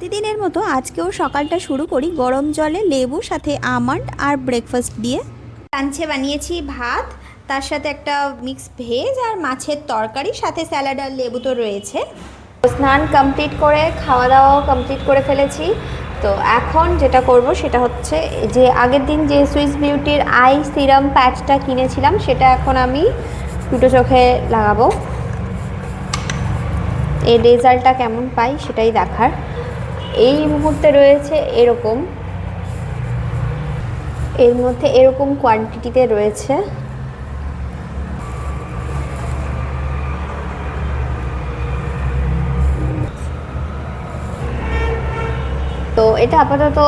প্রতিদিনের মতো আজকেও সকালটা শুরু করি গরম জলে লেবু সাথে আমন্ড আর ব্রেকফাস্ট দিয়ে। লাঞ্চে বানিয়েছি ভাত, তার সাথে একটা মিক্স ভেজ আর মাছের তরকারি, সাথে স্যালাড আর লেবু তো রয়েছে। স্নান কমপ্লিট করে খাওয়া দাওয়াও কমপ্লিট করে ফেলেছি। তো এখন যেটা করব সেটা হচ্ছে যে আগের দিন যে সুইস বিউটির আই সিরাম প্যাচটা কিনেছিলাম সেটা এখন আমি দুটো চোখে লাগাবো। এই রেজাল্টটা কেমন পাই সেটাই দেখার। এই মুহূর্তে রয়েছে এরকম, এর মধ্যে এরকম কোয়ান্টিটিতে রয়েছে। তো এটা আপাতত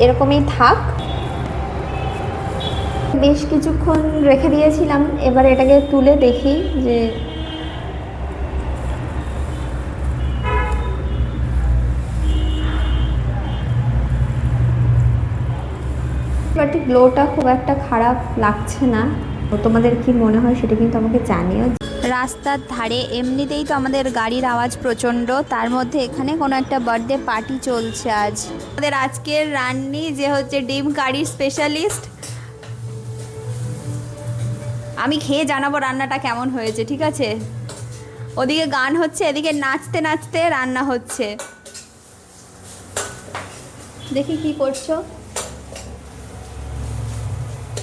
এরকমই থাক। বেশ কিছুক্ষণ রেখে দিয়েছিলাম, এবার এটাকে তুলে দেখি যে বাট গ্লোটা খুব একটা খারাপ লাগছে না। তোমাদের কি মনে হয় সেটা কিন্তু আমাকে জানিও। রাস্তার ধারে এমনিতেই তো আমাদের গাড়ির আওয়াজ প্রচণ্ড, তার মধ্যে এখানে কোনো একটা বার্থডে পার্টি চলছে আজ। আমাদের আজকের রান্নি যে হচ্ছে ডিম কারির স্পেশালিস্ট, আমি খেয়ে জানাবো রান্নাটা কেমন হয়েছে, ঠিক আছে? ওদিকে গান হচ্ছে, এদিকে নাচতে নাচতে রান্না হচ্ছে। দেখি কি করছো,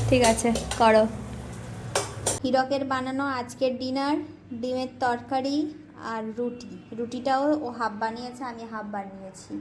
ঠিক আছে করো। হিরকের বানানো আজকের ডিনার, ডিমের তরকারি আর রুটিটাও ও হাফ বানিয়েছে, আমি হাফ বানিয়েছি।